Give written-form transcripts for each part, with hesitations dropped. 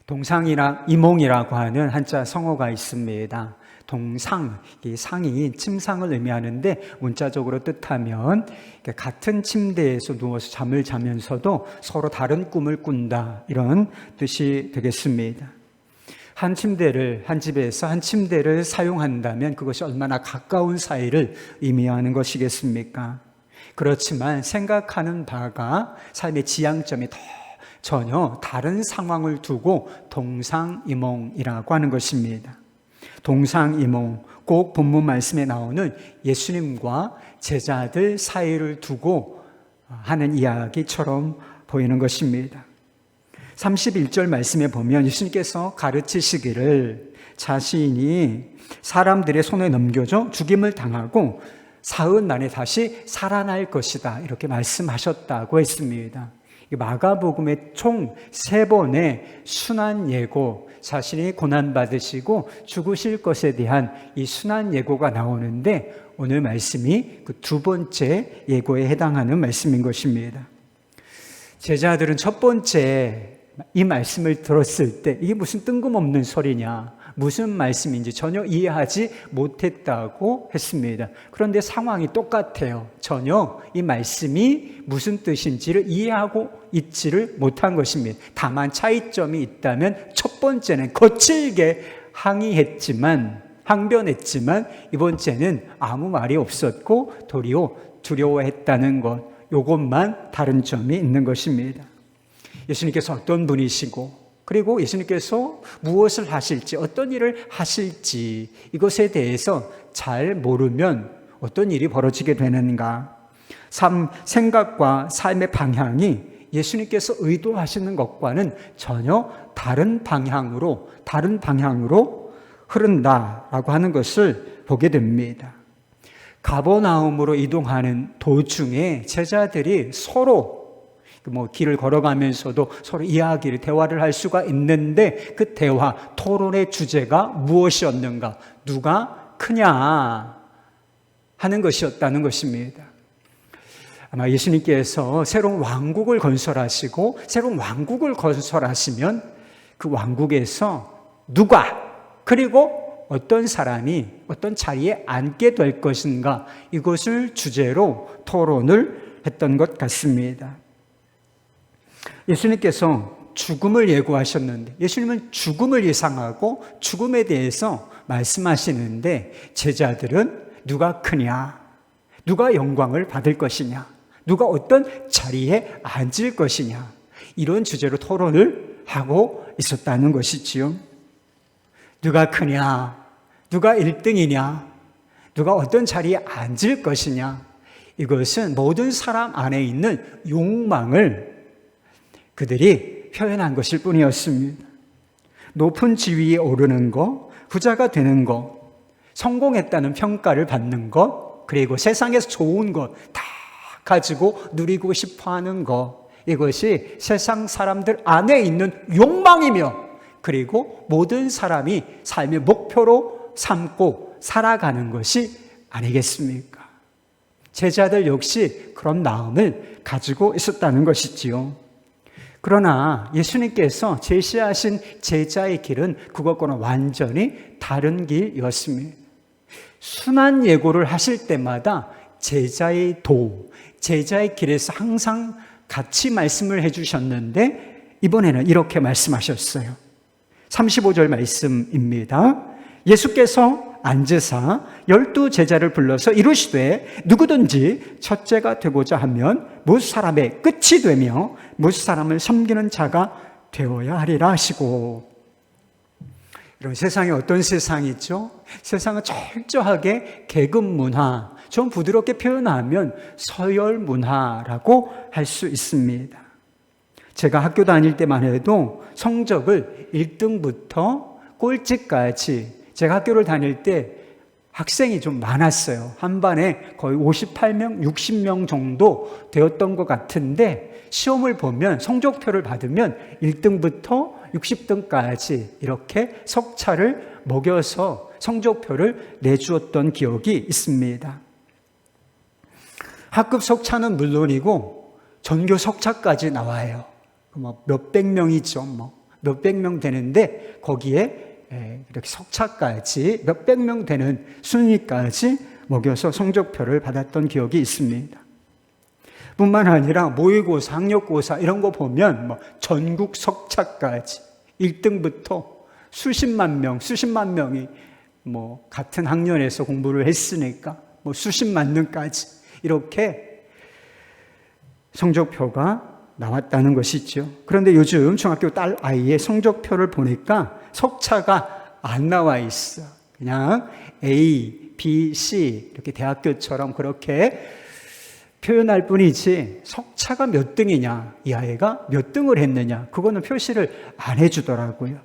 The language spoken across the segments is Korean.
동상이나 이몽이라고 하는 한자 성어가 있습니다. 동상, 이 상이 침상을 의미하는데 문자적으로 뜻하면 같은 침대에서 누워서 잠을 자면서도 서로 다른 꿈을 꾼다, 이런 뜻이 되겠습니다. 한 집에서 한 침대를 사용한다면 그것이 얼마나 가까운 사이를 의미하는 것이겠습니까? 그렇지만 생각하는 바가 삶의 지향점이 전혀 다른 상황을 두고 동상이몽이라고 하는 것입니다. 동상이몽, 꼭 본문 말씀에 나오는 예수님과 제자들 사이를 두고 하는 이야기처럼 보이는 것입니다. 31절 말씀에 보면 예수님께서 가르치시기를 자신이 사람들의 손에 넘겨져 죽임을 당하고 사흘 만에 다시 살아날 것이다, 이렇게 말씀하셨다고 했습니다. 마가복음의 총 3번의 순환 예고, 자신이 고난받으시고 죽으실 것에 대한 이 순환 예고가 나오는데 오늘 말씀이 그 2번째 예고에 해당하는 말씀인 것입니다. 제자들은 첫 번째 이 말씀을 들었을 때 이게 무슨 뜬금없는 소리냐, 무슨 말씀인지 전혀 이해하지 못했다고 했습니다. 그런데 상황이 똑같아요. 전혀 이 말씀이 무슨 뜻인지를 이해하고 있지를 못한 것입니다. 다만 차이점이 있다면 첫 번째는 거칠게 항변했지만 이번째는 아무 말이 없었고 도리어 두려워했다는 것, 이것만 다른 점이 있는 것입니다. 예수님께서 어떤 분이시고 그리고 예수님께서 무엇을 하실지, 어떤 일을 하실지 이것에 대해서 잘 모르면 어떤 일이 벌어지게 되는가? 생각과 삶의 방향이 예수님께서 의도하시는 것과는 전혀 다른 방향으로 흐른다라고 하는 것을 보게 됩니다. 가버나움으로 이동하는 도중에 제자들이 서로 길을 걸어가면서도 서로 대화를 할 수가 있는데 그 대화, 토론의 주제가 무엇이었는가? 누가 크냐? 하는 것이었다는 것입니다. 아마 예수님께서 새로운 왕국을 건설하시고 새로운 왕국을 건설하시면 그 왕국에서 누가, 그리고 어떤 사람이 어떤 자리에 앉게 될 것인가, 이것을 주제로 토론을 했던 것 같습니다. 예수님께서 죽음을 예고하셨는데 예수님은 죽음을 예상하고 죽음에 대해서 말씀하시는데 제자들은 누가 크냐, 누가 영광을 받을 것이냐, 누가 어떤 자리에 앉을 것이냐, 이런 주제로 토론을 하고 있었다는 것이지요. 누가 크냐, 누가 1등이냐, 누가 어떤 자리에 앉을 것이냐, 이것은 모든 사람 안에 있는 욕망을 그들이 표현한 것일 뿐이었습니다. 높은 지위에 오르는 것, 부자가 되는 것, 성공했다는 평가를 받는 것, 그리고 세상에서 좋은 것 다 가지고 누리고 싶어하는 것, 이것이 세상 사람들 안에 있는 욕망이며 그리고 모든 사람이 삶의 목표로 삼고 살아가는 것이 아니겠습니까? 제자들 역시 그런 마음을 가지고 있었다는 것이지요. 그러나 예수님께서 제시하신 제자의 길은 그것과는 완전히 다른 길이었습니다. 순환 예고를 하실 때마다 제자의 길에서 항상 같이 말씀을 해주셨는데 이번에는 이렇게 말씀하셨어요. 35절 말씀입니다. 예수께서 앉으사 12 제자를 불러서 이르시되 누구든지 첫째가 되고자 하면 뭇 사람의 끝이 되며 뭇 사람을 섬기는 자가 되어야 하리라 하시고. 이런 세상이 어떤 세상이죠? 세상은 철저하게 계급 문화, 좀 부드럽게 표현하면 서열 문화라고 할 수 있습니다. 제가 학교 다닐 때만 해도 성적을 1등부터 꼴찌까지, 제가 학교를 다닐 때 학생이 좀 많았어요. 한 반에 거의 58명, 60명 정도 되었던 것 같은데 시험을 보면 성적표를 받으면 1등부터 60등까지 이렇게 석차를 먹여서 성적표를 내주었던 기억이 있습니다. 학급 석차는 물론이고 전교 석차까지 나와요. 몇백 명이죠. 몇백 명 되는데 거기에 이렇게 석차까지 몇백 명 되는 순위까지 먹여서 성적표를 받았던 기억이 있습니다. 뿐만 아니라 모의고사, 학력고사 이런 거 보면 전국 석차까지 1등부터 수십만 명이 같은 학년에서 공부를 했으니까 수십만 등까지 이렇게 성적표가 나왔다는 것이죠. 그런데 요즘 중학교 딸 아이의 성적표를 보니까 석차가 안 나와 있어. 그냥 A, B, C 이렇게 대학교처럼 그렇게 표현할 뿐이지 석차가 몇 등이냐, 이 아이가 몇 등을 했느냐, 그거는 표시를 안 해주더라고요.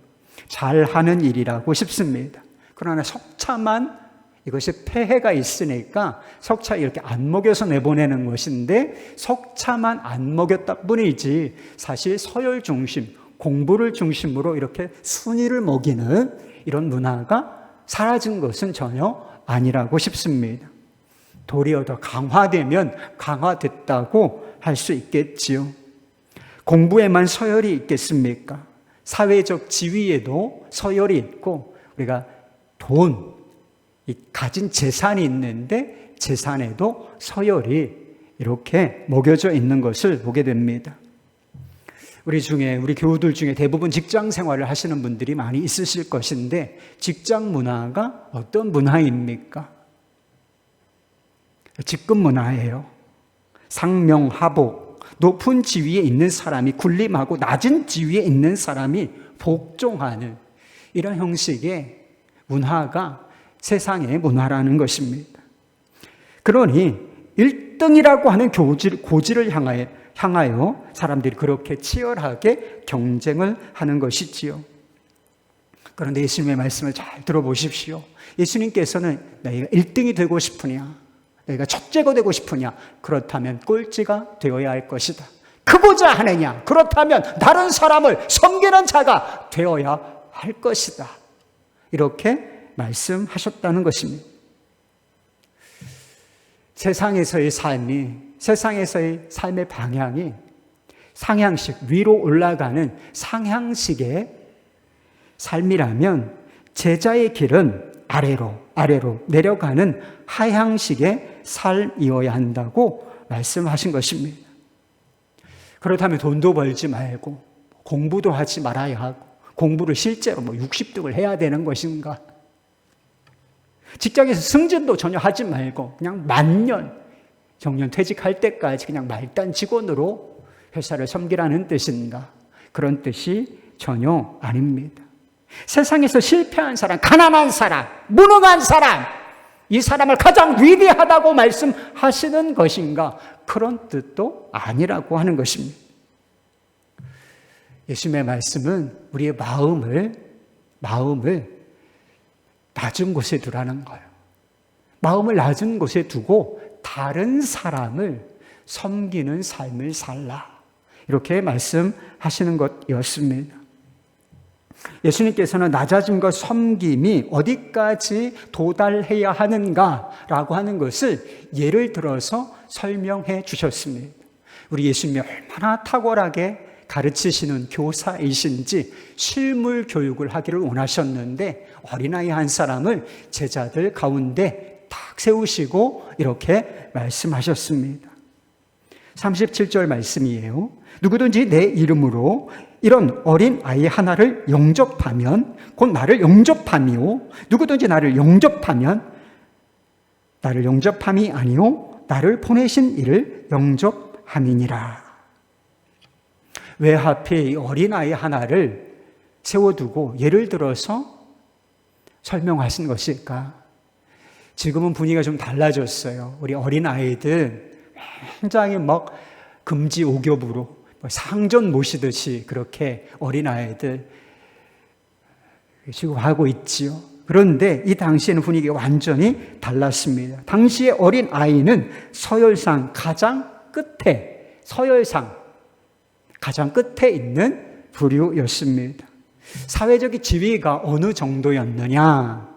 잘하는 일이라고 싶습니다. 그러나 석차만, 이것이 폐해가 있으니까 석차 이렇게 안 먹여서 내보내는 것인데 석차만 안 먹였다 뿐이지 사실 서열 중심, 공부를 중심으로 이렇게 순위를 먹이는 이런 문화가 사라진 것은 전혀 아니라고 싶습니다. 도리어 더 강화되면 강화됐다고 할 수 있겠지요. 공부에만 서열이 있겠습니까? 사회적 지위에도 서열이 있고 우리가 가진 재산이 있는데 재산에도 서열이 이렇게 먹여져 있는 것을 보게 됩니다. 우리 교우들 중에 대부분 직장 생활을 하시는 분들이 많이 있으실 것인데 직장 문화가 어떤 문화입니까? 직급 문화예요. 상명하복, 높은 지위에 있는 사람이 군림하고 낮은 지위에 있는 사람이 복종하는 이런 형식의 문화가 세상의 문화라는 것입니다. 그러니 1등이라고 하는 고지를 향하여 사람들이 그렇게 치열하게 경쟁을 하는 것이지요. 그런데 예수님의 말씀을 잘 들어보십시오. 예수님께서는 너희가 1등이 되고 싶으냐, 너희가 첫째가 되고 싶으냐, 그렇다면 꼴찌가 되어야 할 것이다. 크고자 하느냐, 그렇다면 다른 사람을 섬기는 자가 되어야 할 것이다. 이렇게 말씀하셨다는 것입니다. 세상에서의 삶의 방향이 상향식, 위로 올라가는 상향식의 삶이라면 제자의 길은 아래로 내려가는 하향식의 삶이어야 한다고 말씀하신 것입니다. 그렇다면 돈도 벌지 말고 공부도 하지 말아야 하고 공부를 실제로 60등을 해야 되는 것인가? 직장에서 승진도 전혀 하지 말고 그냥 정년 퇴직할 때까지 그냥 말단 직원으로 회사를 섬기라는 뜻인가? 그런 뜻이 전혀 아닙니다. 세상에서 실패한 사람, 가난한 사람, 무능한 사람, 이 사람을 가장 위대하다고 말씀하시는 것인가? 그런 뜻도 아니라고 하는 것입니다. 예수님의 말씀은 우리의 마음을 낮은 곳에 두라는 거예요. 마음을 낮은 곳에 두고 다른 사람을 섬기는 삶을 살라. 이렇게 말씀하시는 것이었습니다. 예수님께서는 낮아짐과 섬김이 어디까지 도달해야 하는가라고 하는 것을 예를 들어서 설명해 주셨습니다. 우리 예수님이 얼마나 탁월하게 가르치시는 교사이신지 실물 교육을 하기를 원하셨는데 어린아이 한 사람을 제자들 가운데 딱 세우시고 이렇게 말씀하셨습니다. 37절 말씀이에요. 누구든지 내 이름으로 이런 어린 아이 하나를 영접하면 곧 나를 영접함이요, 누구든지 나를 영접하면 나를 영접함이 아니요 나를 보내신 이를 영접함이니라. 왜 하필 이 어린아이 하나를 세워두고 예를 들어서 설명하신 것일까? 지금은 분위기가 좀 달라졌어요. 우리 어린아이들 굉장히 금지 오겹으로 상전 모시듯이 그렇게 어린아이들 지금 하고 있지요. 그런데 이 당시에는 분위기가 완전히 달랐습니다. 당시의 어린아이는 서열상 가장 끝에 있는 부류였습니다. 사회적 지위가 어느 정도였느냐?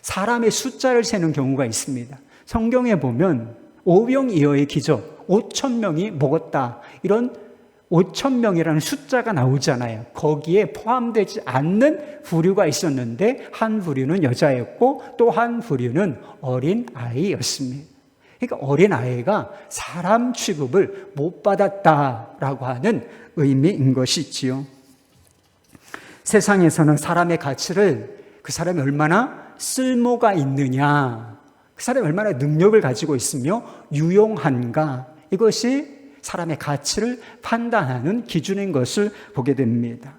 사람의 숫자를 세는 경우가 있습니다. 성경에 보면 오병이어의 기적, 5,000명이 먹었다, 이런 5,000명이라는 숫자가 나오잖아요. 거기에 포함되지 않는 부류가 있었는데 한 부류는 여자였고 또 한 부류는 어린 아이였습니다. 그러니까 어린 아이가 사람 취급을 못 받았다라고 하는 의미인 것이지요. 세상에서는 사람의 가치를 그 사람이 얼마나 쓸모가 있느냐, 그 사람이 얼마나 능력을 가지고 있으며 유용한가, 이것이 사람의 가치를 판단하는 기준인 것을 보게 됩니다.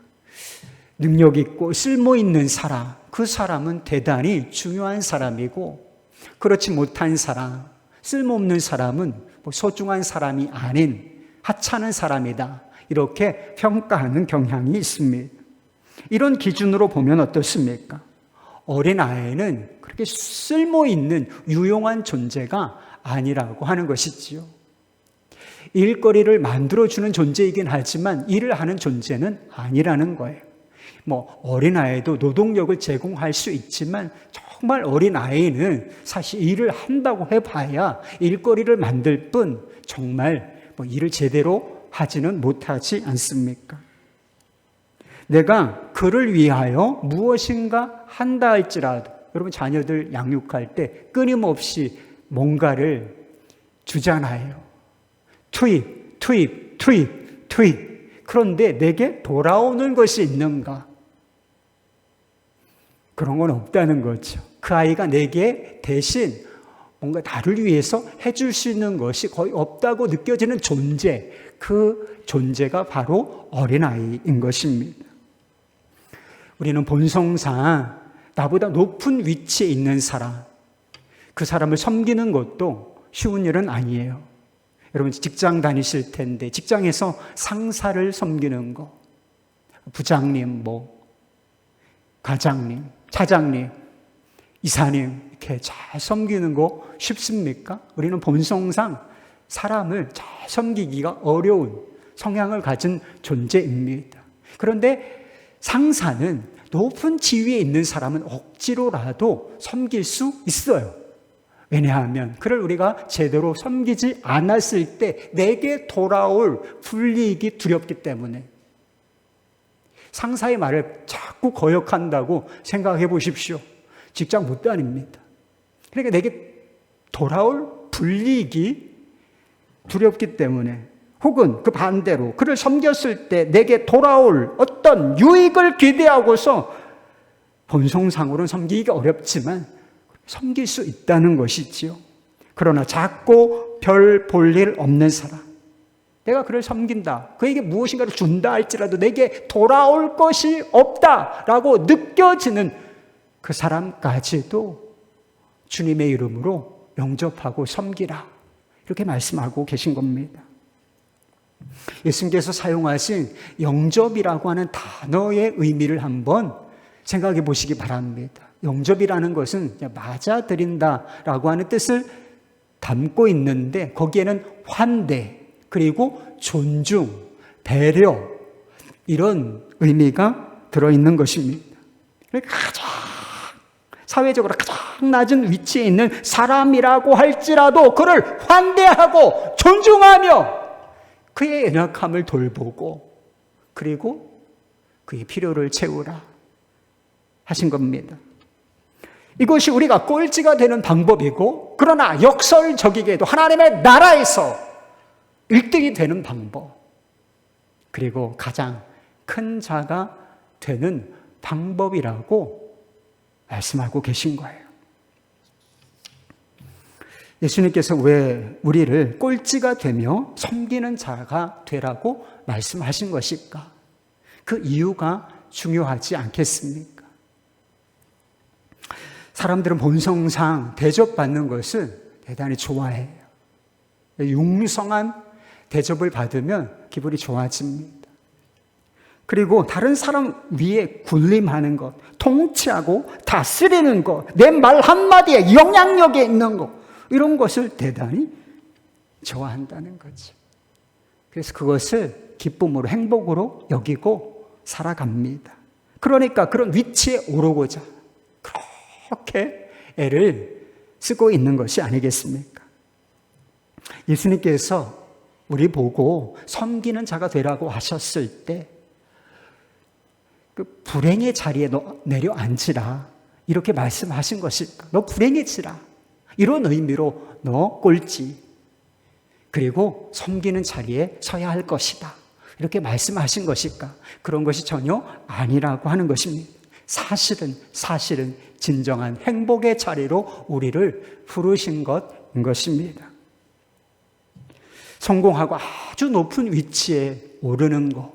능력 있고 쓸모 있는 사람, 그 사람은 대단히 중요한 사람이고, 그렇지 못한 사람, 쓸모없는 사람은 소중한 사람이 아닌 하찮은 사람이다, 이렇게 평가하는 경향이 있습니다. 이런 기준으로 보면 어떻습니까? 어린아이는 그렇게 쓸모있는 유용한 존재가 아니라고 하는 것이지요. 일거리를 만들어주는 존재이긴 하지만 일을 하는 존재는 아니라는 거예요. 어린아이도 노동력을 제공할 수 있지만 정말 어린아이는 사실 일을 한다고 해봐야 일거리를 만들 뿐 정말 일을 제대로 하지는 못하지 않습니까? 내가 그를 위하여 무엇인가 한다 할지라도, 여러분 자녀들 양육할 때 끊임없이 뭔가를 주잖아요. 투입. 그런데 내게 돌아오는 것이 있는가? 그런 건 없다는 거죠. 그 아이가 내게 대신 뭔가 나를 위해서 해줄 수 있는 것이 거의 없다고 느껴지는 존재, 그 존재가 바로 어린아이인 것입니다. 우리는 본성상 나보다 높은 위치에 있는 사람, 그 사람을 섬기는 것도 쉬운 일은 아니에요. 여러분 직장 다니실 텐데 직장에서 상사를 섬기는 거, 부장님, 과장님, 차장님, 이사님 이렇게 잘 섬기는 거 쉽습니까? 우리는 본성상 사람을 잘 섬기기가 어려운 성향을 가진 존재입니다. 그런데 상사는 높은 지위에 있는 사람은 억지로라도 섬길 수 있어요. 왜냐하면 그를 우리가 제대로 섬기지 않았을 때 내게 돌아올 불이익이 두렵기 때문에. 상사의 말을 자꾸 거역한다고 생각해 보십시오. 직장 못 다닙니다. 그러니까 내게 돌아올 불이익이 두렵기 때문에, 혹은 그 반대로 그를 섬겼을 때 내게 돌아올 어떤 유익을 기대하고서 본성상으로는 섬기기가 어렵지만 섬길 수 있다는 것이지요. 그러나 작고 별 볼 일 없는 사람, 내가 그를 섬긴다, 그에게 무엇인가를 준다 할지라도 내게 돌아올 것이 없다라고 느껴지는 그 사람까지도 주님의 이름으로 영접하고 섬기라, 이렇게 말씀하고 계신 겁니다. 예수님께서 사용하신 영접이라고 하는 단어의 의미를 한번 생각해 보시기 바랍니다. 영접이라는 것은 맞아들인다라고 하는 뜻을 담고 있는데 거기에는 환대, 그리고 존중, 배려, 이런 의미가 들어있는 것입니다. 가장 사회적으로 가장 낮은 위치에 있는 사람이라고 할지라도 그를 환대하고 존중하며 그의 연약함을 돌보고 그리고 그의 필요를 채우라 하신 겁니다. 이것이 우리가 꼴찌가 되는 방법이고, 그러나 역설적이게도 하나님의 나라에서 1등이 되는 방법, 그리고 가장 큰 자가 되는 방법이라고 말씀하고 계신 거예요. 예수님께서 왜 우리를 꼴찌가 되며 섬기는 자가 되라고 말씀하신 것일까? 그 이유가 중요하지 않겠습니까? 사람들은 본성상 대접받는 것을 대단히 좋아해요. 융성한 대접을 받으면 기분이 좋아집니다. 그리고 다른 사람 위에 군림하는 것, 통치하고 다스리는 것, 내 말 한마디에 영향력이 있는 것, 이런 것을 대단히 좋아한다는 거죠. 그래서 그것을 기쁨으로, 행복으로 여기고 살아갑니다. 그러니까 그런 위치에 오르고자 그렇게 애를 쓰고 있는 것이 아니겠습니까? 예수님께서 우리 보고 섬기는 자가 되라고 하셨을 때 그 불행의 자리에 너 내려앉으라 이렇게 말씀하신 것일까? 너 불행해지라 이런 의미로 너 꼴찌 그리고 섬기는 자리에 서야 할 것이다 이렇게 말씀하신 것일까? 그런 것이 전혀 아니라고 하는 것입니다. 사실은 진정한 행복의 자리로 우리를 부르신 것인 것입니다. 성공하고 아주 높은 위치에 오르는 것,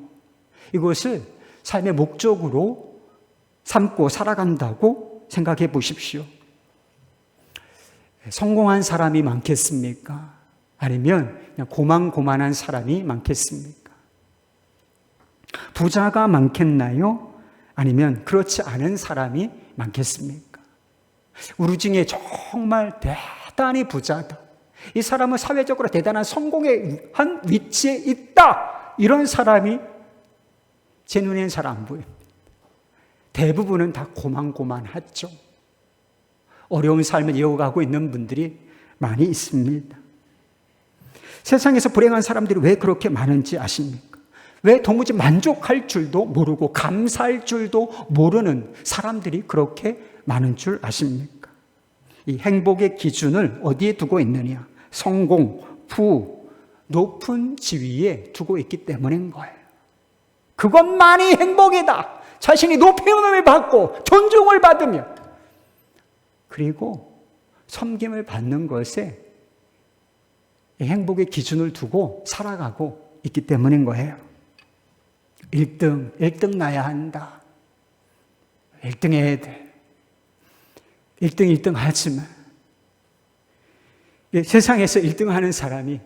이것을 삶의 목적으로 삼고 살아간다고 생각해 보십시오. 성공한 사람이 많겠습니까? 아니면 그냥 고만고만한 사람이 많겠습니까? 부자가 많겠나요? 아니면 그렇지 않은 사람이 많겠습니까? 우리 중에 정말 대단히 부자다. 이 사람은 사회적으로 대단한 성공의 한 위치에 있다. 이런 사람이 제 눈에는 잘 안 보입니다. 대부분은 다 고만고만하죠. 어려운 삶을 이어가고 있는 분들이 많이 있습니다. 세상에서 불행한 사람들이 왜 그렇게 많은지 아십니까? 왜 도무지 만족할 줄도 모르고 감사할 줄도 모르는 사람들이 그렇게 많은 줄 아십니까? 이 행복의 기준을 어디에 두고 있느냐? 성공, 부, 높은 지위에 두고 있기 때문인 거예요. 그것만이 행복이다. 자신이 높임을 받고 존중을 받으며 그리고 섬김을 받는 것에 행복의 기준을 두고 살아가고 있기 때문인 거예요. 1등 나야 한다. 1등 해야 돼. 1등 하지만 세상에서 1등 하는 사람이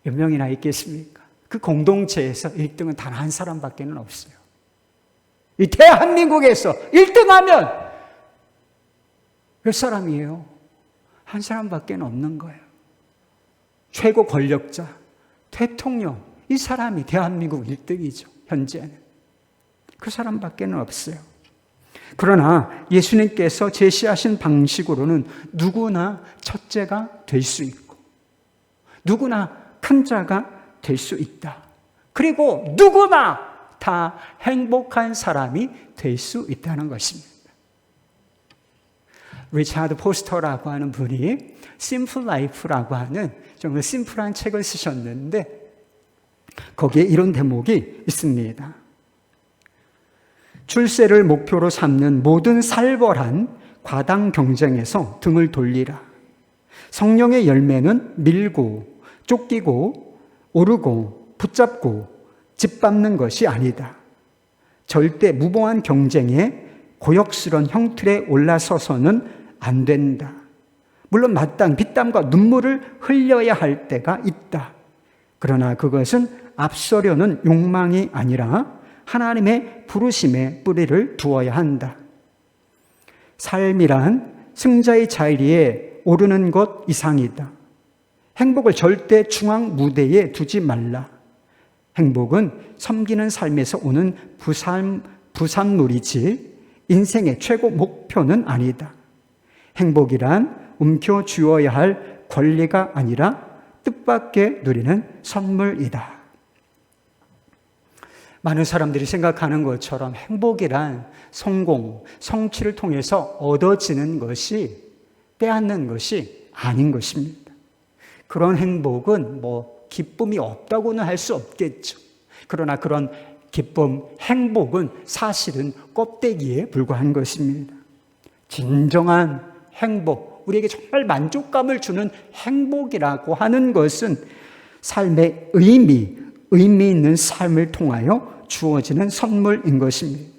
몇 명이나 있겠습니까? 그 공동체에서 1등은 단 한 사람밖에 없어요. 이 대한민국에서 1등 하면 몇 사람이에요? 한 사람밖에 없는 거예요. 최고 권력자, 대통령, 이 사람이 대한민국 1등이죠. 현재는. 그 사람밖에 없어요. 그러나 예수님께서 제시하신 방식으로는 누구나 첫째가 될 수 있고 누구나 큰 자가 될 수 있다. 그리고 누구나 다 행복한 사람이 될 수 있다는 것입니다. 리차드 포스터라고 하는 분이 심플 라이프라고 하는 좀 심플한 책을 쓰셨는데 거기에 이런 대목이 있습니다. 출세를 목표로 삼는 모든 살벌한 과당 경쟁에서 등을 돌리라. 성령의 열매는 밀고 쫓기고 오르고 붙잡고 짓밟는 것이 아니다. 절대 무모한 경쟁에 고역스런 형틀에 올라서서는 안 된다. 물론 마땅 피땀과 눈물을 흘려야 할 때가 있다. 그러나 그것은 앞서려는 욕망이 아니라 하나님의 부르심에 뿌리를 두어야 한다. 삶이란 승자의 자리에 오르는 것 이상이다. 행복을 절대 중앙 무대에 두지 말라. 행복은 섬기는 삶에서 오는 부산물이지 인생의 최고 목표는 아니다. 행복이란 움켜쥐어야 할 권리가 아니라 뜻밖의 누리는 선물이다. 많은 사람들이 생각하는 것처럼 행복이란 성공, 성취를 통해서 얻어지는 것이 빼앗는 것이 아닌 것입니다. 그런 행복은 기쁨이 없다고는 할 수 없겠죠. 그러나 그런 기쁨, 행복은 사실은 껍데기에 불과한 것입니다. 진정한 행복, 우리에게 정말 만족감을 주는 행복이라고 하는 것은 삶의 의미 있는 삶을 통하여 주어지는 선물인 것입니다.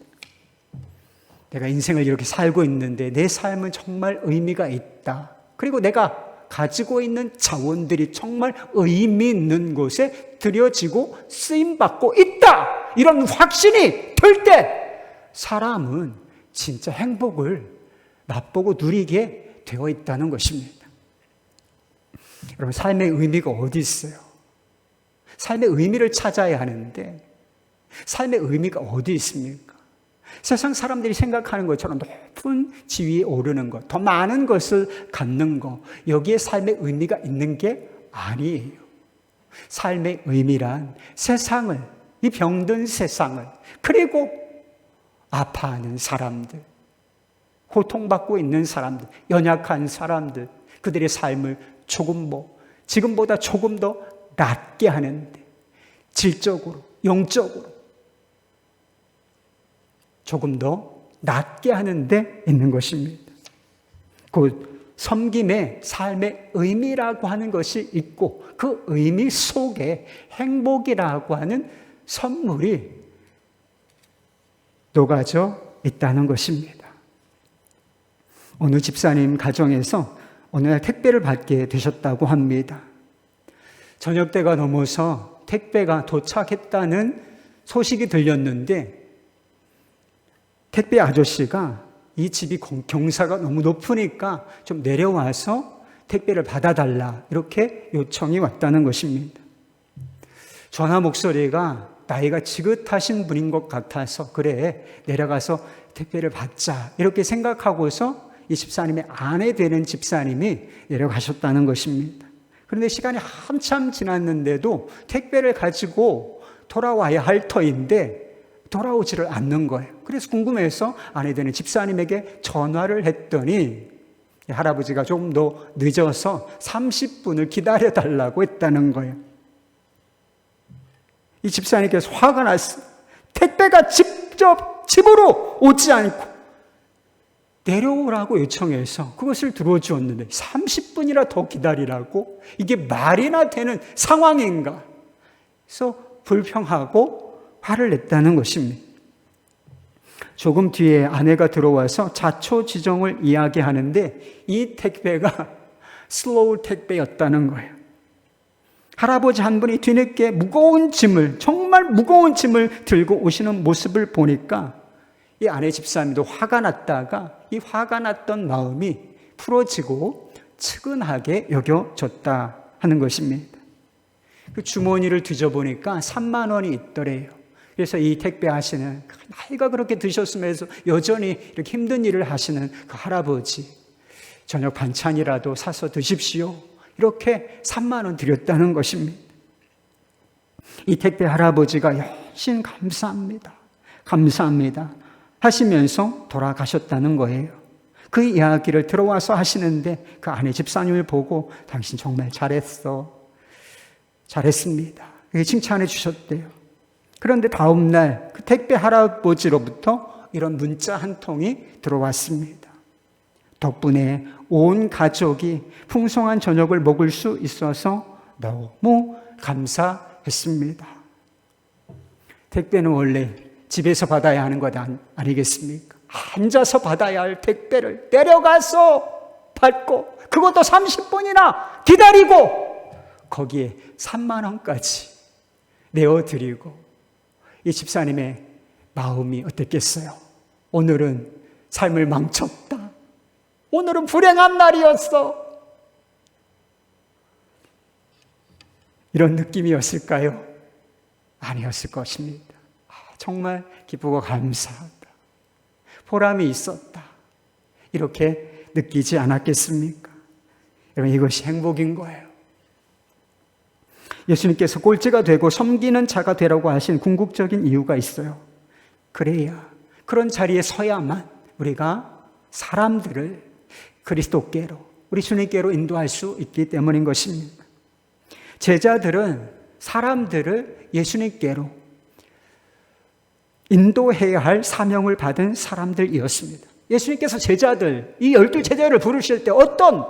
내가 인생을 이렇게 살고 있는데 내 삶은 정말 의미가 있다. 그리고 내가 가지고 있는 자원들이 정말 의미 있는 곳에 들여지고 쓰임받고 있다. 이런 확신이 들 때 사람은 진짜 행복을 맛보고 누리게 되어 있다는 것입니다. 여러분, 삶의 의미가 어디 있어요? 삶의 의미를 찾아야 하는데 삶의 의미가 어디 있습니까? 세상 사람들이 생각하는 것처럼 높은 지위에 오르는 것, 더 많은 것을 갖는 것, 여기에 삶의 의미가 있는 게 아니에요. 삶의 의미란 세상을, 이 병든 세상을, 그리고 아파하는 사람들, 고통받고 있는 사람들, 연약한 사람들, 그들의 삶을 조금 지금보다 조금 더 낫게 하는데, 질적으로, 영적으로 조금 더 낫게 하는 데 있는 것입니다. 곧 섬김의 삶의 의미라고 하는 것이 있고, 그 의미 속에 행복이라고 하는 선물이 녹아져 있다는 것입니다. 어느 집사님 가정에서 어느 날 택배를 받게 되셨다고 합니다. 저녁 때가 넘어서 택배가 도착했다는 소식이 들렸는데, 택배 아저씨가 이 집이 경사가 너무 높으니까 좀 내려와서 택배를 받아달라, 이렇게 요청이 왔다는 것입니다. 전화 목소리가 나이가 지긋하신 분인 것 같아서, 그래, 내려가서 택배를 받자, 이렇게 생각하고서 이 집사님의 아내 되는 집사님이 내려가셨다는 것입니다. 그런데 시간이 한참 지났는데도 택배를 가지고 돌아와야 할 터인데 돌아오지를 않는 거예요. 그래서 궁금해서 아내 되는 집사님에게 전화를 했더니 할아버지가 좀 더 늦어서 30분을 기다려달라고 했다는 거예요. 이 집사님께서 화가 났어요. 택배가 직접 집으로 오지 않고 내려오라고 요청해서 그것을 들어주었는데 30분이나 더 기다리라고? 이게 말이나 되는 상황인가? 그래서 불평하고 화를 냈다는 것입니다. 조금 뒤에 아내가 들어와서 자초지종을 이야기하는데 이 택배가 슬로우 택배였다는 거예요. 할아버지 한 분이 뒤늦게 무거운 짐을, 정말 무거운 짐을 들고 오시는 모습을 보니까 이 아내 집사님도 화가 났다가 이 화가 났던 마음이 풀어지고 측은하게 여겨졌다 하는 것입니다. 그 주머니를 뒤져보니까 3만 원이 있더래요. 그래서 이 택배 하시는, 나이가 그렇게 드셨으면서 여전히 이렇게 힘든 일을 하시는 그 할아버지, 저녁 반찬이라도 사서 드십시오, 이렇게 3만 원 드렸다는 것입니다. 이 택배 할아버지가 여신 감사합니다, 감사합니다 하시면서 돌아가셨다는 거예요. 그 이야기를 들어와서 하시는데 그 아내 집사님을 보고 당신 정말 잘했어, 잘했습니다, 이렇게 칭찬해 주셨대요. 그런데 다음 날 그 택배 할아버지로부터 이런 문자 한 통이 들어왔습니다. 덕분에 온 가족이 풍성한 저녁을 먹을 수 있어서 너무 감사했습니다. 택배는 원래 집에서 받아야 하는 것 아니겠습니까? 앉아서 받아야 할 택배를 내려가서 받고, 그것도 30분이나 기다리고, 거기에 3만 원까지 내어드리고, 이 집사님의 마음이 어땠겠어요? 오늘은 삶을 망쳤다, 오늘은 불행한 날이었어, 이런 느낌이었을까요? 아니었을 것입니다. 정말 기쁘고 감사하다, 보람이 있었다, 이렇게 느끼지 않았겠습니까? 여러분, 이것이 행복인 거예요. 예수님께서 꼴찌가 되고 섬기는 자가 되라고 하신 궁극적인 이유가 있어요. 그래야, 그런 자리에 서야만 우리가 사람들을 그리스도께로, 우리 주님께로 인도할 수 있기 때문인 것입니다. 제자들은 사람들을 예수님께로 인도해야 할 사명을 받은 사람들이었습니다. 예수님께서 제자들, 이 12제자를 부르실 때 어떤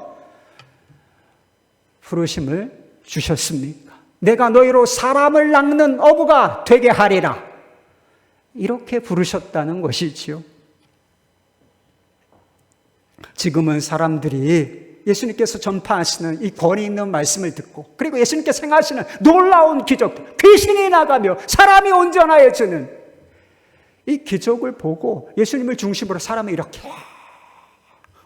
부르심을 주셨습니까? 내가 너희로 사람을 낚는 어부가 되게 하리라, 이렇게 부르셨다는 것이지요. 지금은 사람들이 예수님께서 전파하시는 이 권위 있는 말씀을 듣고, 그리고 예수님께서 행하시는 놀라운 기적, 귀신이 나가며 사람이 온전하여지는 이 기적을 보고 예수님을 중심으로 사람이 이렇게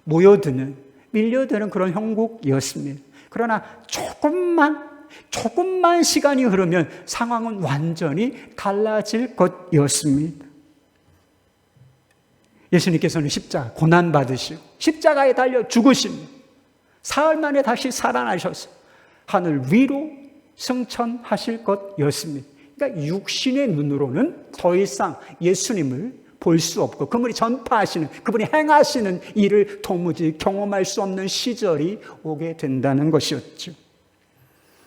모여드는, 밀려드는 그런 형국이었습니다. 그러나 조금만 시간이 흐르면 상황은 완전히 달라질 것이었습니다. 예수님께서는 십자가 고난받으시고 십자가에 달려 죽으시며 사흘 만에 다시 살아나셔서 하늘 위로 승천하실 것이었습니다. 그러니까 육신의 눈으로는 더 이상 예수님을 볼 수 없고 그분이 전파하시는, 그분이 행하시는 일을 도무지 경험할 수 없는 시절이 오게 된다는 것이었죠.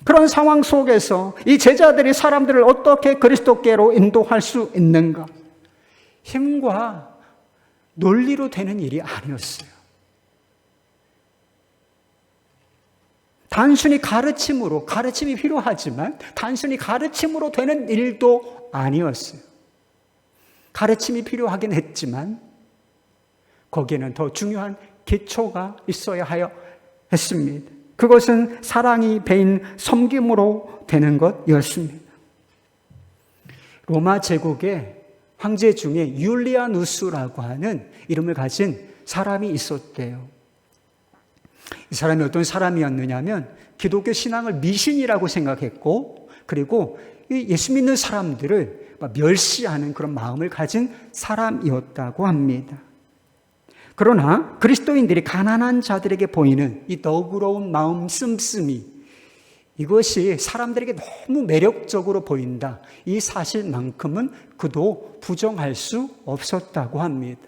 그런 상황 속에서 이 제자들이 사람들을 어떻게 그리스도께로 인도할 수 있는가? 힘과 논리로 되는 일이 아니었어요. 단순히 가르침이 필요하지만 단순히 가르침으로 되는 일도 아니었어요. 가르침이 필요하긴 했지만 거기에는 더 중요한 기초가 있어야 하여 했습니다. 그것은 사랑이 배인 섬김으로 되는 것이었습니다. 로마 제국의 황제 중에 율리아누스라고 하는 이름을 가진 사람이 있었대요. 이 사람이 어떤 사람이었느냐면 기독교 신앙을 미신이라고 생각했고, 그리고 예수 믿는 사람들을 멸시하는 그런 마음을 가진 사람이었다고 합니다. 그러나 그리스도인들이 가난한 자들에게 보이는 이 너그러운 마음 씀씀이, 이것이 사람들에게 너무 매력적으로 보인다, 이 사실만큼은 그도 부정할 수 없었다고 합니다.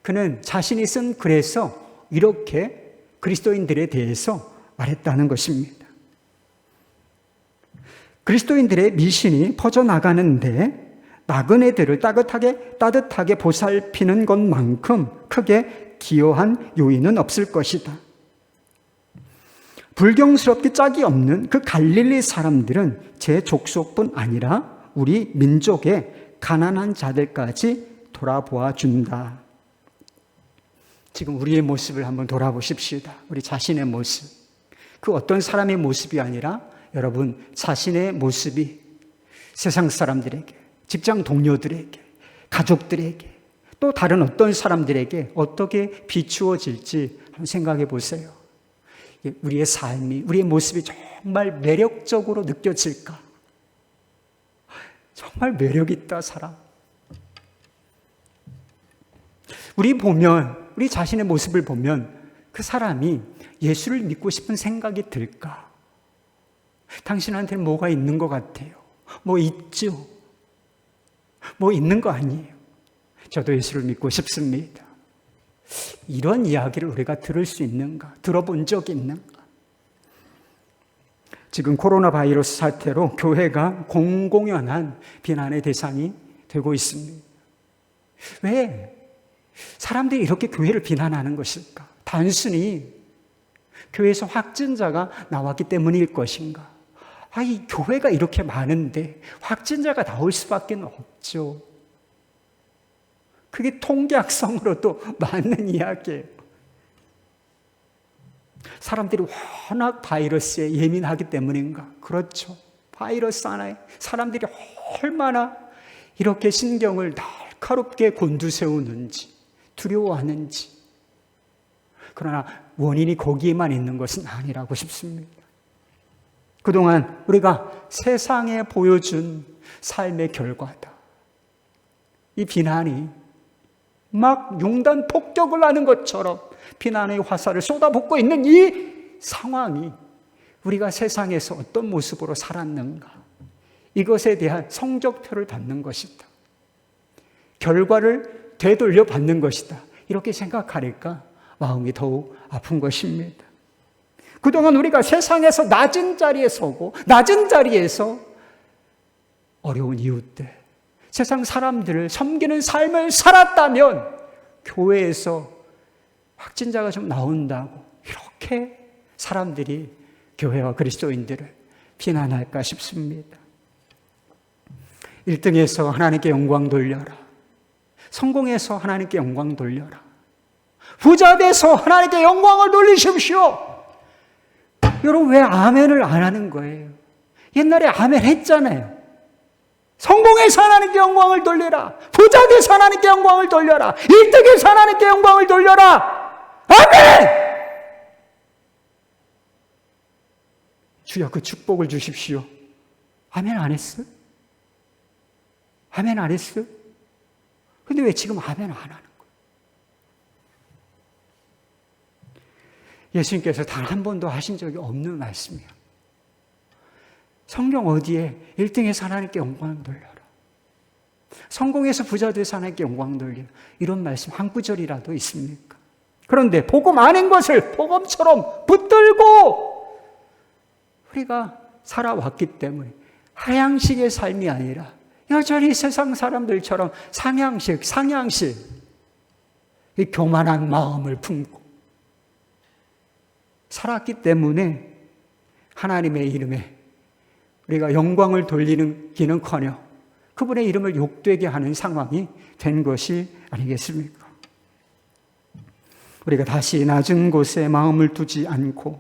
그는 자신이 쓴 글에서 이렇게 그리스도인들에 대해서 말했다는 것입니다. 그리스도인들의 미신이 퍼져나가는데 나그네들을 따뜻하게 보살피는 것만큼 크게 기여한 요인은 없을 것이다. 불경스럽게 짝이 없는 그 갈릴리 사람들은 제 족속뿐 아니라 우리 민족의 가난한 자들까지 돌아보아 준다. 지금 우리의 모습을 한번 돌아보십시다. 우리 자신의 모습. 그 어떤 사람의 모습이 아니라 여러분 자신의 모습이 세상 사람들에게, 직장 동료들에게, 가족들에게, 또 다른 어떤 사람들에게 어떻게 비추어질지 한번 생각해 보세요. 우리의 삶이, 우리의 모습이 정말 매력적으로 느껴질까? 정말 매력있다, 사람. 우리 자신의 모습을 보면 그 사람이 예수를 믿고 싶은 생각이 들까? 당신한테는 뭐가 있는 것 같아요? 뭐 있죠? 뭐 있는 거 아니에요? 저도 예수를 믿고 싶습니다. 이런 이야기를 우리가 들을 수 있는가? 들어본 적이 있는가? 지금 코로나 바이러스 사태로 교회가 공공연한 비난의 대상이 되고 있습니다. 왜 사람들이 이렇게 교회를 비난하는 것일까? 단순히 교회에서 확진자가 나왔기 때문일 것인가? 이 교회가 이렇게 많은데 확진자가 나올 수밖에 없죠. 그게 통계학성으로도 맞는 이야기예요. 사람들이 워낙 바이러스에 예민하기 때문인가? 그렇죠. 바이러스 하나에 사람들이 얼마나 이렇게 신경을 날카롭게 곤두세우는지, 두려워하는지. 그러나 원인이 거기에만 있는 것은 아니라고 싶습니다. 그동안 우리가 세상에 보여준 삶의 결과다. 이 비난이 막 융단 폭격을 하는 것처럼 비난의 화살을 쏟아붓고 있는 이 상황이 우리가 세상에서 어떤 모습으로 살았는가, 이것에 대한 성적표를 받는 것이다. 결과를 되돌려 받는 것이다. 이렇게 생각하니까 마음이 더욱 아픈 것입니다. 그동안 우리가 세상에서 낮은 자리에 서고 낮은 자리에서 어려운 이웃들, 세상 사람들을 섬기는 삶을 살았다면 교회에서 확진자가 좀 나온다고 이렇게 사람들이 교회와 그리스도인들을 비난할까 싶습니다. 1등에서 하나님께 영광 돌려라. 성공해서 하나님께 영광 돌려라. 부자 돼서 하나님께 영광을 돌리십시오. 여러분, 왜 아멘을 안 하는 거예요? 옛날에 아멘 했잖아요. 성공해서 하나님께 영광을 돌려라. 부자 돼서 하나님께 영광을 돌려라. 1등에서 하나님께 영광을 돌려라. 아멘! 주여 그 축복을 주십시오. 아멘 안 했어요? 아멘 안 했어요? 근데 왜 지금 아멘 안 하는 거예요? 예수님께서 단 한 번도 하신 적이 없는 말씀이에요. 성경 어디에 1등에서 하나님께 영광 돌려라, 성공해서 부자 돼서 하나님께 영광 돌려, 이런 말씀 한 구절이라도 있습니까? 그런데 복음 아닌 것을 복음처럼 붙들고 우리가 살아왔기 때문에 하향식의 삶이 아니라 여전히 세상 사람들처럼 상향식, 이 교만한 마음을 품고 살았기 때문에 하나님의 이름에 우리가 영광을 돌리는 기는커녕 그분의 이름을 욕되게 하는 상황이 된 것이 아니겠습니까? 우리가 다시 낮은 곳에 마음을 두지 않고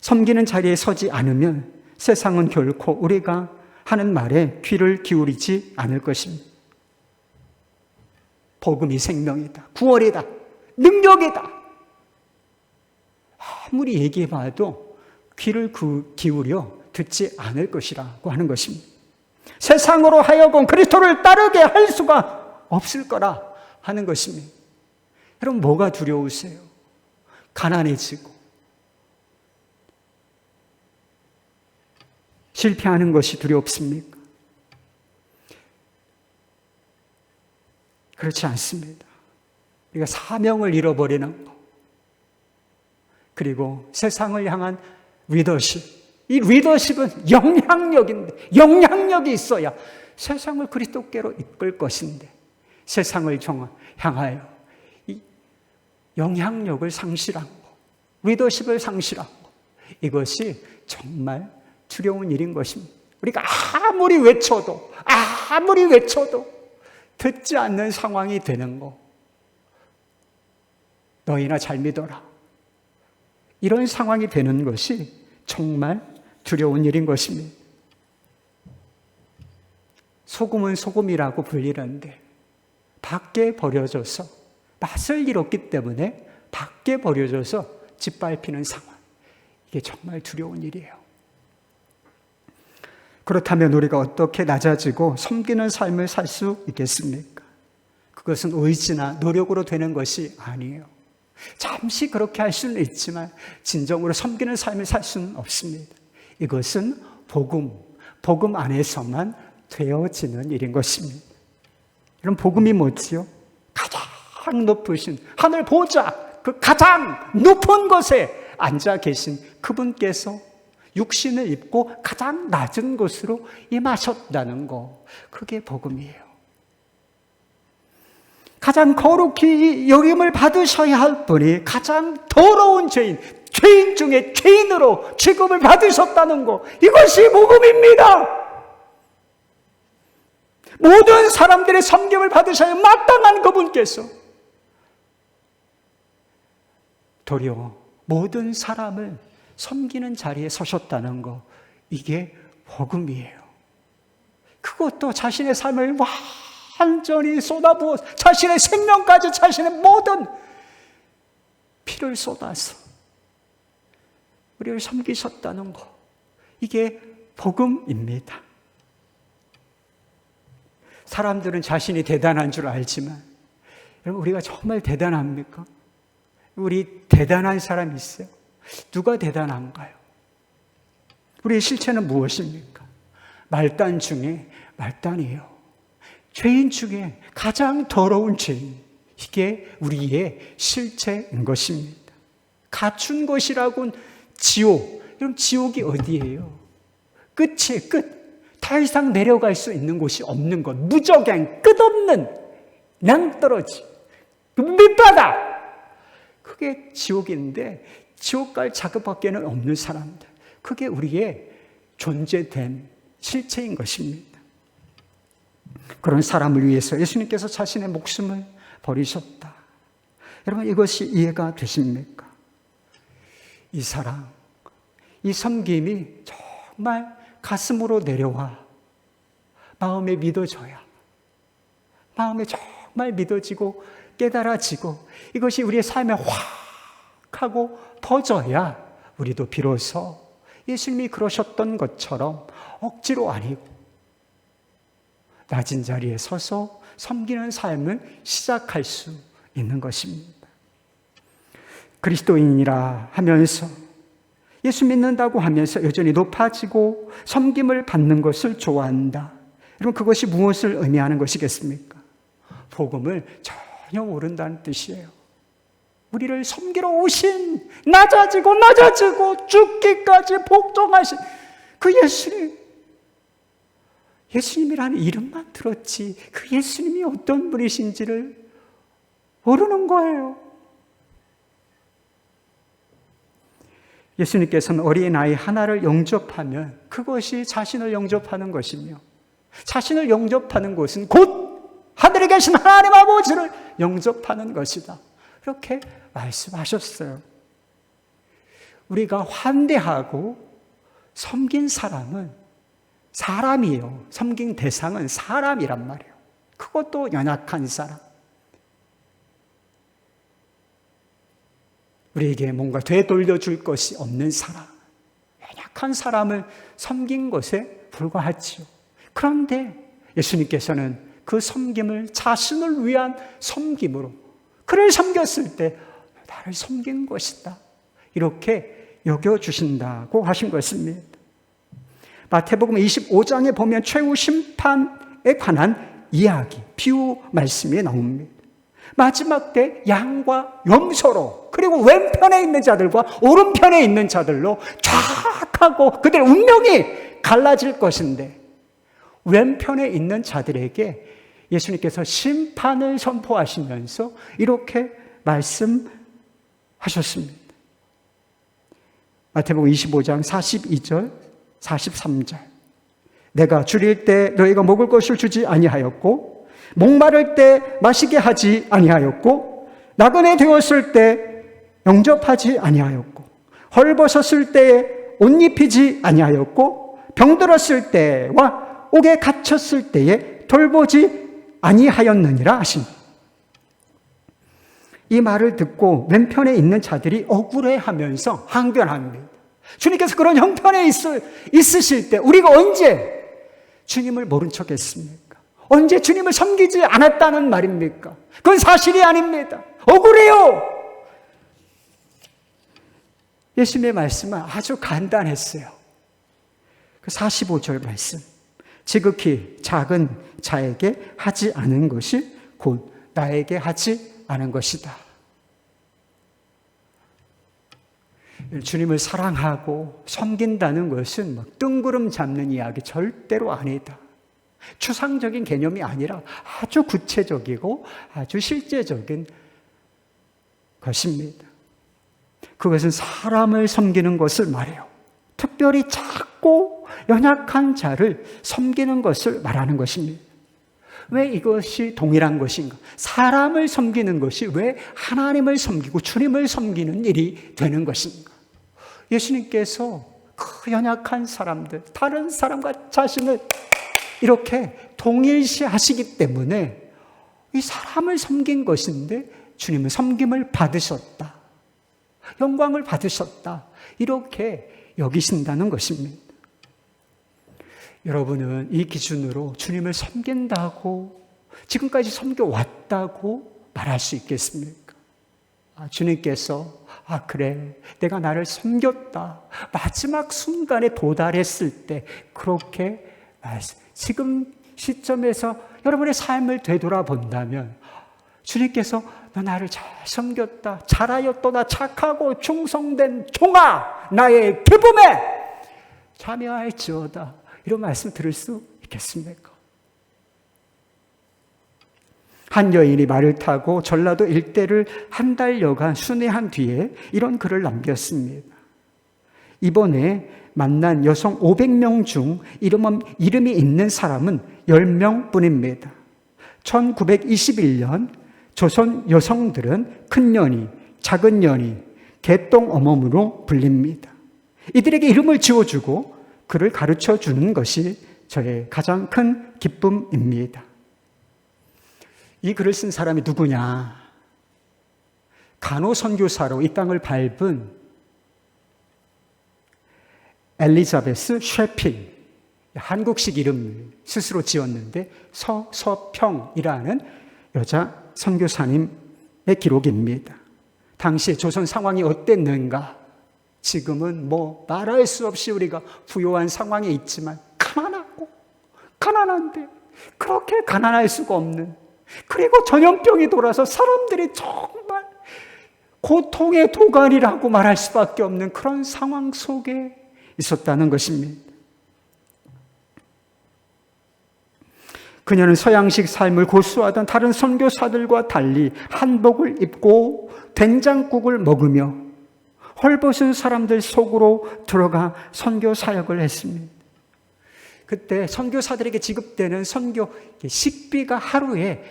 섬기는 자리에 서지 않으면 세상은 결코 우리가 하는 말에 귀를 기울이지 않을 것입니다. 복음이 생명이다, 구원이다, 능력이다, 아무리 얘기해봐도 귀를 기울여 듣지 않을 것이라고 하는 것입니다. 세상으로 하여금 그리스도를 따르게 할 수가 없을 거라 하는 것입니다. 여러분, 뭐가 두려우세요? 가난해지고 실패하는 것이 두렵습니까? 그렇지 않습니다. 우리가 사명을 잃어버리는 것, 그리고 세상을 향한 리더십, 이 리더십은 영향력인데, 영향력이 있어야 세상을 그리스도께로 이끌 것인데 세상을 향하여 이 영향력을 상실한 것, 리더십을 상실한 것, 이것이 정말 두려운 일인 것입니다. 우리가 아무리 외쳐도 듣지 않는 상황이 되는 것, 너희나 잘 믿어라, 이런 상황이 되는 것이 정말 두려운 일인 것입니다. 소금은 소금이라고 불리는데 밖에 버려져서, 맛을 잃었기 때문에 밖에 버려져서 짓밟히는 상황, 이게 정말 두려운 일이에요. 그렇다면 우리가 어떻게 낮아지고 섬기는 삶을 살 수 있겠습니까? 그것은 의지나 노력으로 되는 것이 아니에요. 잠시 그렇게 할 수는 있지만 진정으로 섬기는 삶을 살 수는 없습니다. 이것은 복음 안에서만 되어지는 일인 것입니다. 이런 복음이 뭐지요? 가장 높으신 하늘 보좌, 그 가장 높은 곳에 앉아 계신 그분께서 육신을 입고 가장 낮은 곳으로 임하셨다는 거, 그게 복음이에요. 가장 거룩히 여김을 받으셔야 할 분이 가장 더러운 죄인 중에 죄인으로 취급을 받으셨다는 거, 이것이 복음입니다. 모든 사람들의 섬김을 받으셔야 마땅한 그분께서 도리어 모든 사람을 섬기는 자리에 서셨다는 거, 이게 복음이에요. 그것도 자신의 삶을 완전히 쏟아부어 자신의 생명까지, 자신의 모든 피를 쏟아서 우리를 섬기셨다는 거, 이게 복음입니다. 사람들은 자신이 대단한 줄 알지만, 여러분, 우리가 정말 대단합니까? 우리 대단한 사람이 있어요? 누가 대단한가요? 우리의 실체는 무엇입니까? 말단 중에 말단이에요. 죄인 중에 가장 더러운 죄인, 이게 우리의 실체인 것입니다. 갖춘 것이라고는 지옥. 여러분, 지옥이 어디예요? 끝이에요, 끝. 더 이상 내려갈 수 있는 곳이 없는 것, 무적행, 끝없는 낭떠러지, 밑바닥, 그게 지옥인데, 지옥 갈 자격밖에 없는 사람들, 그게 우리의 존재된 실체인 것입니다. 그런 사람을 위해서 예수님께서 자신의 목숨을 버리셨다. 여러분, 이것이 이해가 되십니까? 이 사랑, 이 섬김이 정말 가슴으로 내려와 마음에 믿어져야, 마음에 정말 믿어지고 깨달아지고, 이것이 우리의 삶에 확 하고 퍼져야 우리도 비로소 예수님이 그러셨던 것처럼 억지로 아니고 낮은 자리에 서서 섬기는 삶을 시작할 수 있는 것입니다. 그리스도인이라 하면서 예수 믿는다고 하면서 여전히 높아지고 섬김을 받는 것을 좋아한다. 여러분, 그것이 무엇을 의미하는 것이겠습니까? 복음을 전혀 모른다는 뜻이에요. 우리를 섬기러 오신, 낮아지고 죽기까지 복종하신 그 예수님, 예수님이라는 이름만 들었지 그 예수님이 어떤 분이신지를 모르는 거예요. 예수님께서는 어린아이 하나를 영접하면 그것이 자신을 영접하는 것이며, 자신을 영접하는 것은 곧 하늘에 계신 하나님 아버지를 영접하는 것이다. 이렇게 말씀하셨어요. 우리가 환대하고 섬긴 사람은 사람이에요. 섬긴 대상은 사람이란 말이에요. 그것도 연약한 사람. 우리에게 뭔가 되돌려 줄 것이 없는 사람, 연약한 사람을 섬긴 것에 불과하지요. 그런데 예수님께서는 그 섬김을 자신을 위한 섬김으로, 그를 섬겼을 때 나를 섬긴 것이다, 이렇게 여겨주신다고 하신 것입니다. 마태복음 25장에 보면 최후 심판에 관한 이야기, 비유 말씀이 나옵니다. 마지막 때 양과 염소로, 그리고 왼편에 있는 자들과 오른편에 있는 자들로 쫙 하고 그들의 운명이 갈라질 것인데, 왼편에 있는 자들에게 예수님께서 심판을 선포하시면서 이렇게 말씀하셨습니다. 마태복음 25장 42절, 43절. 내가 줄일 때 너희가 먹을 것을 주지 아니하였고, 목마를 때 마시게 하지 아니하였고, 나그네 되었을 때 영접하지 아니하였고, 헐벗었을 때에 옷 입히지 아니하였고, 병들었을 때와 옥에 갇혔을 때에 돌보지 아니하였느니라 하시니. 이 말을 듣고 왼편에 있는 자들이 억울해하면서 항변합니다. 주님께서 그런 형편에 있으실 때 우리가 언제 주님을 모른 척했습니까? 언제 주님을 섬기지 않았다는 말입니까? 그건 사실이 아닙니다. 억울해요. 예수님의 말씀은 아주 간단했어요. 그 45절 말씀. 지극히 작은 자에게 하지 않은 것이 곧 나에게 하지 않은 것이다. 주님을 사랑하고 섬긴다는 것은 막 뜬구름 잡는 이야기 절대로 아니다. 추상적인 개념이 아니라 아주 구체적이고 아주 실제적인 것입니다. 그것은 사람을 섬기는 것을 말해요. 특별히 작고 연약한 자를 섬기는 것을 말하는 것입니다. 왜 이것이 동일한 것인가? 사람을 섬기는 것이 왜 하나님을 섬기고 주님을 섬기는 일이 되는 것인가? 예수님께서 그 연약한 사람들, 다른 사람과 자신을 이렇게 동일시하시기 때문에 이 사람을 섬긴 것인데 주님은 섬김을 받으셨다, 영광을 받으셨다, 이렇게 여기신다는 것입니다. 여러분은 이 기준으로 주님을 섬긴다고, 지금까지 섬겨왔다고 말할 수 있겠습니까? 주님께서 그래, 내가 나를 섬겼다, 마지막 순간에 도달했을 때 그렇게 지금 시점에서 여러분의 삶을 되돌아본다면 주님께서 너 나를 잘 섬겼다, 잘하였도다, 착하고 충성된 종아, 나의 기쁨에 참여할지어다, 이런 말씀 들을 수 있겠습니까? 한 여인이 말을 타고 전라도 일대를 한 달여간 순회한 뒤에 이런 글을 남겼습니다. 이번에 만난 여성 500명 중 이름이 있는 사람은 10명 뿐입니다. 1921년 조선 여성들은 큰 년이, 작은 년이, 개똥 어멈으로 불립니다. 이들에게 이름을 지어주고 그를 가르쳐 주는 것이 저의 가장 큰 기쁨입니다. 이 글을 쓴 사람이 누구냐? 간호선교사로 이 땅을 밟은 엘리자베스 셰필, 한국식 이름 스스로 지었는데 서평이라는 여자 선교사님의 기록입니다. 당시 조선 상황이 어땠는가? 지금은 뭐 말할 수 없이 우리가 부유한 상황에 있지만 가난하고 가난한데 그렇게 가난할 수가 없는, 그리고 전염병이 돌아서 사람들이 정말 고통의 도가니라고 말할 수밖에 없는 그런 상황 속에 있었다는 것입니다. 그녀는 서양식 삶을 고수하던 다른 선교사들과 달리 한복을 입고 된장국을 먹으며 헐벗은 사람들 속으로 들어가 선교 사역을 했습니다. 그때 선교사들에게 지급되는 선교 식비가 하루에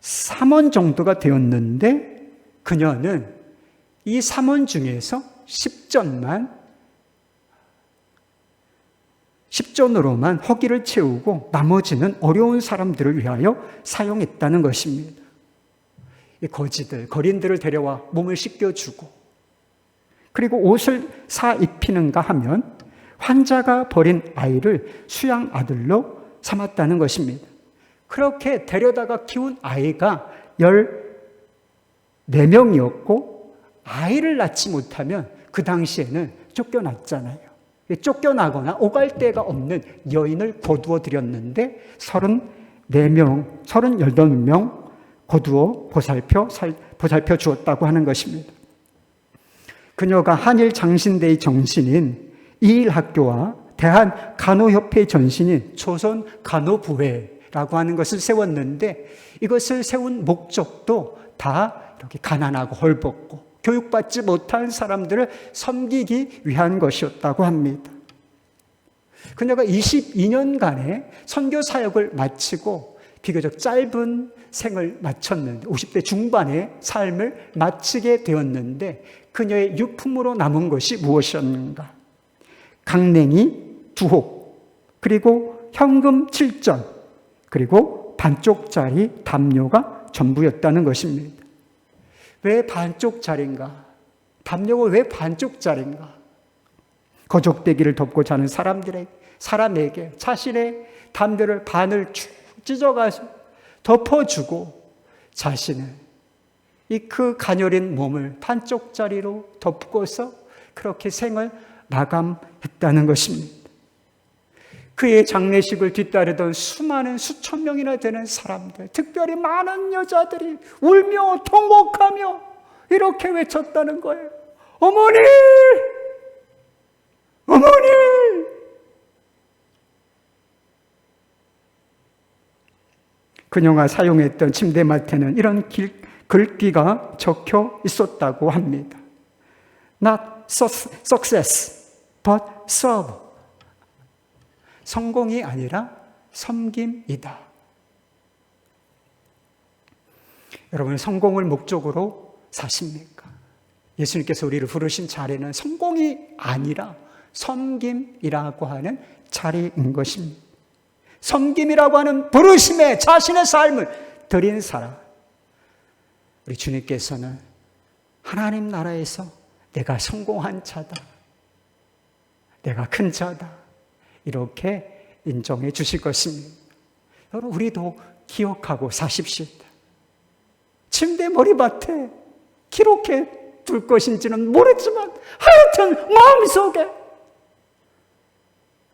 3원 정도가 되었는데 그녀는 이 3원 중에서 10전으로만 허기를 채우고 나머지는 어려운 사람들을 위하여 사용했다는 것입니다. 이 거지들, 거린들을 데려와 몸을 씻겨주고 그리고 옷을 사 입히는가 하면 환자가 버린 아이를 수양 아들로 삼았다는 것입니다. 그렇게 데려다가 키운 아이가 14명이었고 아이를 낳지 못하면 그 당시에는 쫓겨났잖아요. 쫓겨나거나 오갈 데가 없는 여인을 거두어 드렸는데 34명, 38명 거두어 보살펴 주었다고 하는 것입니다. 그녀가 한일 장신대의 정신인 이일학교와 대한간호협회의 전신인 조선간호부회라고 하는 것을 세웠는데 이것을 세운 목적도 다 이렇게 가난하고 헐벗고 교육받지 못한 사람들을 섬기기 위한 것이었다고 합니다. 그녀가 22년간의 선교 사역을 마치고 비교적 짧은 생을 마쳤는데 50대 중반의 삶을 마치게 되었는데 그녀의 유품으로 남은 것이 무엇이었는가? 강냉이 2혹, 그리고 현금 7전, 그리고 반쪽짜리 담요가 전부였다는 것입니다. 왜 반쪽짜리인가? 담요가 왜 반쪽짜리인가? 거적대기를 덮고 자는 사람에게 자신의 담요를 반을 쭉 찢어가서 덮어주고 자신은 이 그 가녀린 몸을 반쪽짜리로 덮고서 그렇게 생을 마감했다는 것입니다. 그의 장례식을 뒤따르던 수천 명이나 되는 사람들, 특별히 많은 여자들이 울며 통곡하며 이렇게 외쳤다는 거예요. 어머니! 어머니! 그녀가 사용했던 침대맡에는 이런 글귀가 적혀 있었다고 합니다. Not success, but serve. 성공이 아니라 섬김이다. 여러분, 성공을 목적으로 사십니까? 예수님께서 우리를 부르신 자리는 성공이 아니라 섬김이라고 하는 자리인 것입니다. 섬김이라고 하는 부르심에 자신의 삶을 드린 사람. 우리 주님께서는 하나님 나라에서 내가 성공한 자다, 내가 큰 자다, 이렇게 인정해 주실 것입니다. 여러분, 우리도 기억하고 사십시다. 침대 머리맡에 기록해 둘 것인지는 모르지만 하여튼 마음속에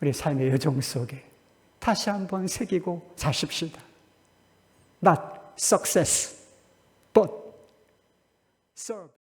우리 삶의 여정 속에 다시 한번 새기고 사십시다. Not success, but serve.